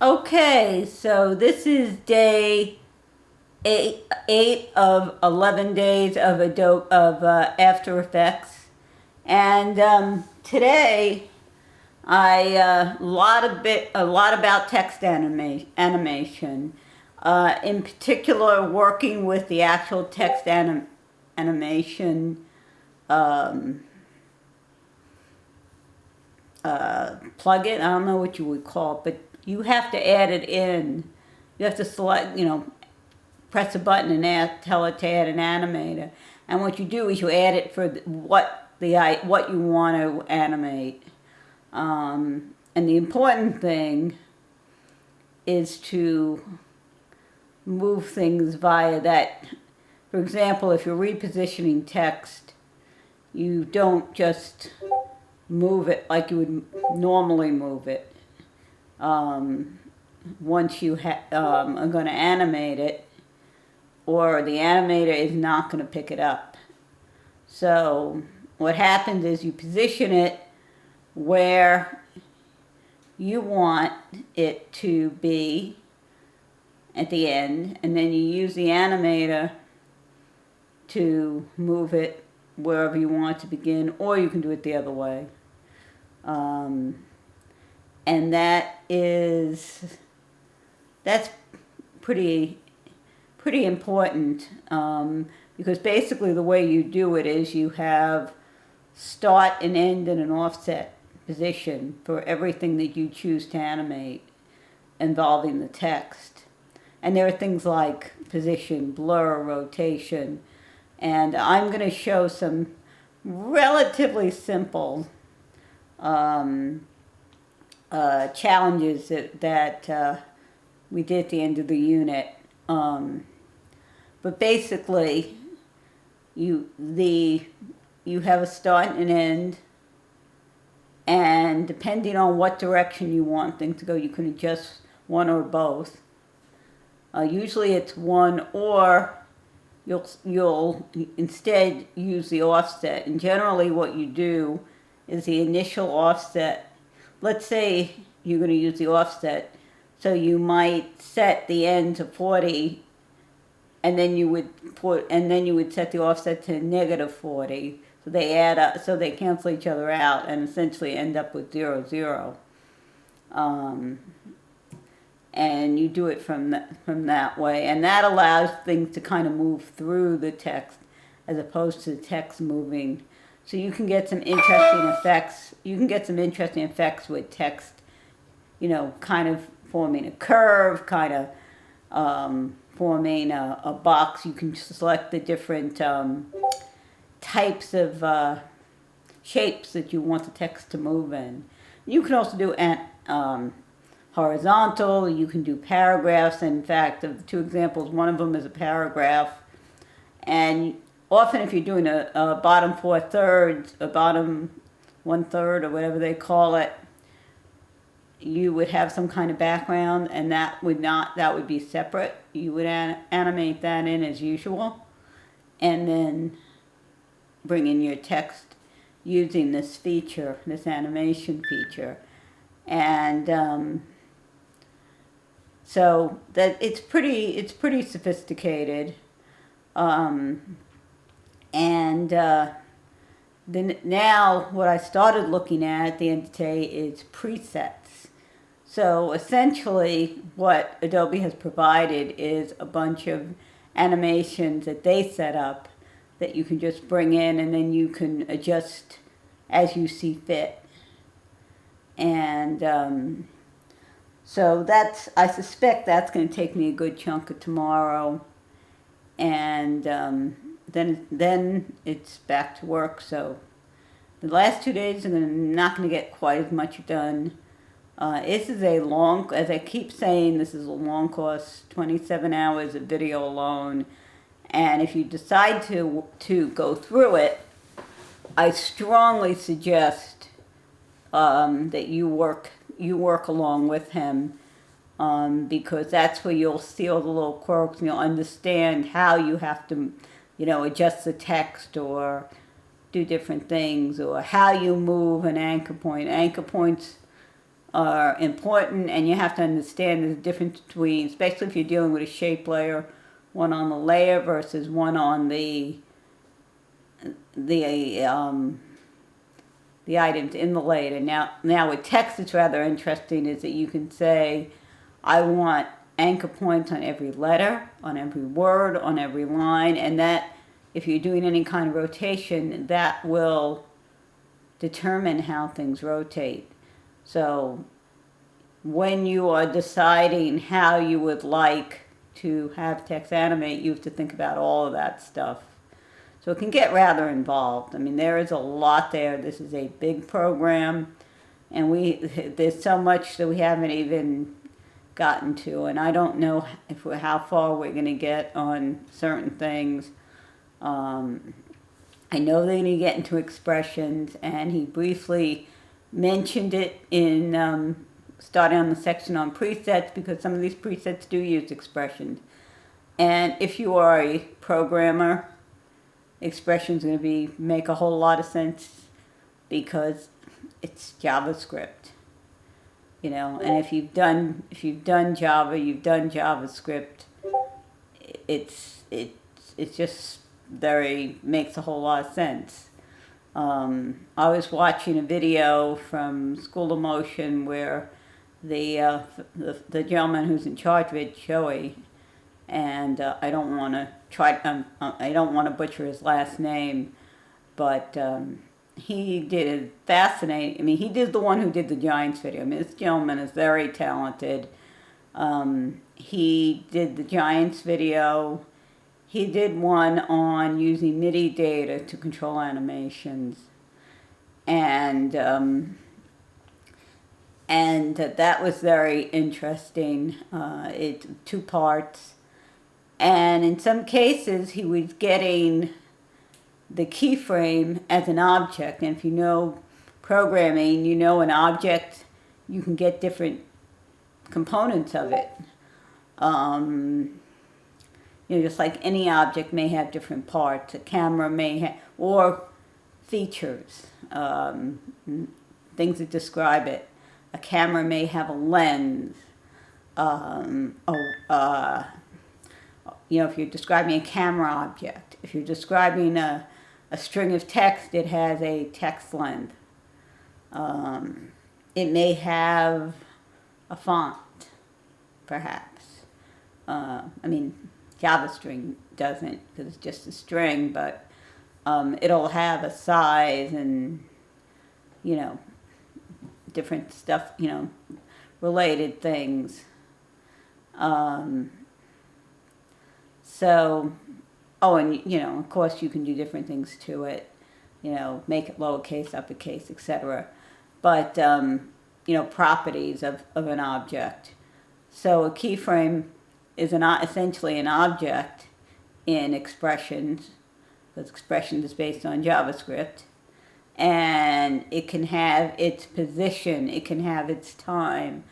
Okay, so this is day eight of 11 days of After Effects, and today I a lot about text animation, in particular working with the actual text animation um, plugin. I don't know what you would call it, but you have to add it in. You have to select, press a button and tell it to add an animator. And what you do is you add it for what you want to animate. And the important thing is to move things via that. For example, if you're repositioning text, you don't just move it like you would normally move it. Once you are going to animate it, or the animator is not going to pick it up. So what happens is you position it where you want it to be at the end, and then you use the animator to move it wherever you want it to begin, or you can do it the other way. And that's pretty important, because basically the way you do it is you have start and end in an offset position for everything that you choose to animate involving the text. And there are things like position, blur, rotation, and I'm going to show some relatively simple challenges that we did at the end of the unit. But basically, you have a start and an end, and depending on what direction you want things to go, you can adjust one or both. Usually it's one, or you'll instead use the offset. And generally what you do is the initial offset. Let's say you're going to use the offset, so you might set the end to 40, and then you would set the offset to -40. So they add up, so they cancel each other out, and essentially end up with 0, 0. And you do it from that way, and that allows things to kind of move through the text as opposed to the text moving. So you can get some interesting effects. You can get some interesting effects with text, kind of forming a curve, kind of forming a box. You can select the different types of shapes that you want the text to move in. You can also do horizontal. You can do paragraphs. In fact, of the two examples, one of them is a paragraph. And often if you're doing a bottom 4/3, a bottom 1/3, or whatever they call it, you would have some kind of background, and that would be separate. You would animate that in as usual, and then bring in your text using this feature, this animation feature. And so that it's pretty sophisticated. Then now what I started looking at the end of the day is presets. So essentially what Adobe has provided is a bunch of animations that they set up that you can just bring in, and then you can adjust as you see fit. And so I suspect that's going to take me a good chunk of tomorrow, and then it's back to work. So the last 2 days I'm not going to get quite as much done. This is as I keep saying, this is a long course, 27 hours of video alone. And if you decide to go through it, I strongly suggest that you work along with him, because that's where you'll see all the little quirks, and you'll understand how you have to, adjust the text or do different things, or how you move an anchor point. Anchor points are important, and you have to understand the difference between, especially if you're dealing with a shape layer, one on the layer versus one on the items in the layer. Now with text, it's rather interesting is that you can say, I want anchor points on every letter, on every word, on every line, and that if you're doing any kind of rotation, that will determine how things rotate. So when you are deciding how you would like to have text animate, you have to think about all of that stuff. So it can get rather involved. I mean, there is a lot there. This is a big program, and there's so much that we haven't even gotten to, and I don't know how far we're going to get on certain things. I know they're going to get into expressions, and he briefly mentioned it in starting on the section on presets, because some of these presets do use expressions. And if you are a programmer, expressions are going to make a whole lot of sense because it's JavaScript, you know. And if you've done Java, you've done JavaScript. It's just makes a whole lot of sense. I was watching a video from School of Motion where the gentleman who's in charge of it, Joey, and I don't want to butcher his last name, but he did fascinating. I mean, he did the one who did the Giants video. I mean, this gentleman is very talented. He did the Giants video. He did one on using MIDI data to control animations, and that was very interesting. It's 2 parts, and in some cases he was getting the keyframe as an object. And if you know programming, you know an object, you can get different components of it. You know, just like any object may have different parts. A camera may have, or features, things that describe it. A camera may have a lens. You know, if you're describing a camera object, if you're describing a string of text, it has a text length. It may have a font, perhaps. I mean, Java string doesn't, because it's just a string, but it'll have a size and, you know, different stuff, you know, related things. And, you know, of course you can do different things to it, you know, make it lowercase, uppercase, etc. But, you know, properties of an object. So a keyframe is essentially an object in expressions, because expressions is based on JavaScript, and it can have its position, it can have its time.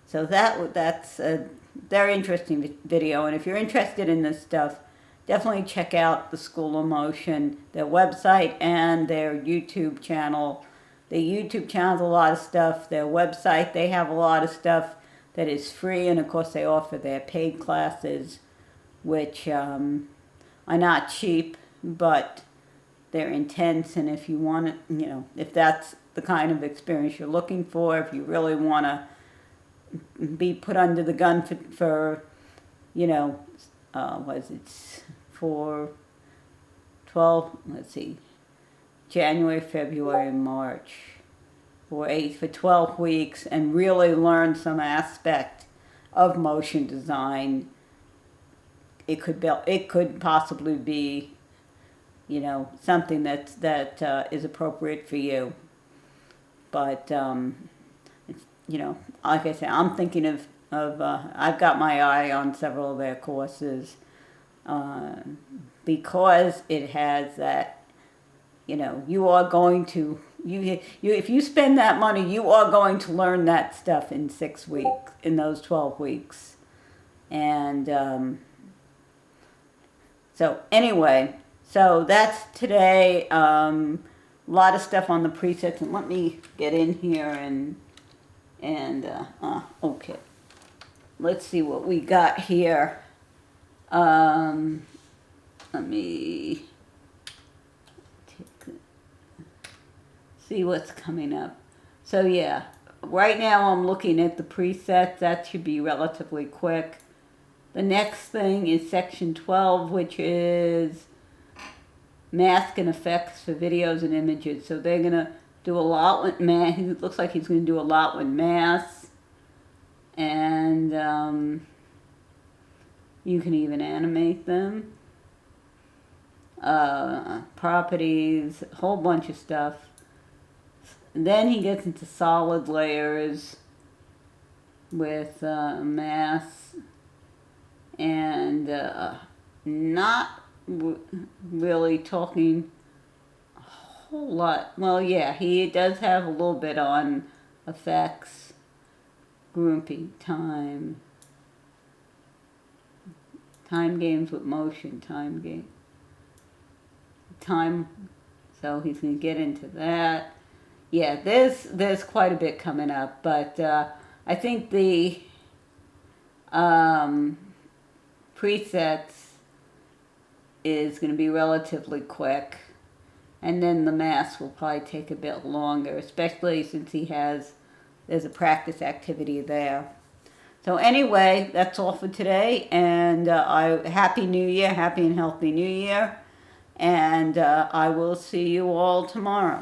So that's a very interesting video, and if you're interested in this stuff, definitely check out the School of Motion, their website and their YouTube channel. The YouTube channel has a lot of stuff. Their website, they have a lot of stuff that is free, and of course they offer their paid classes, which are not cheap, but they're intense. And if you want to, you know, if that's the kind of experience you're looking for, if you really want to be put under the gun for you know, for 12, let's see, January, February, March, for 12 weeks, and really learn some aspect of motion design, it could possibly be, you know, something that is appropriate for you. But it's, you know, like I said, I'm thinking of I've got my eye on several of their courses because it has that, you know, you are going to, if you spend that money, you are going to learn that stuff in 6 weeks, in those 12 weeks. And so anyway, so that's today. A lot of stuff on the presets, and let me get in here and And, okay. Let's see what we got here. Let me see what's coming up. So yeah, right now I'm looking at the presets. That should be relatively quick. The next thing is section 12, which is mask and effects for videos and images. So they're gonna do a lot with mask. It looks like he's gonna do a lot with masks, and you can even animate them. Properties, a whole bunch of stuff. And then he gets into solid layers with masks, and not really talking a whole lot. Well, yeah, he does have a little bit on effects, grouping, time games with motion, time. So he's gonna get into that. Yeah, there's quite a bit coming up, but I think the presets is going to be relatively quick, and then the mask will probably take a bit longer, especially since there's a practice activity there. So anyway, that's all for today, and Happy New Year, happy and healthy New Year, and I will see you all tomorrow.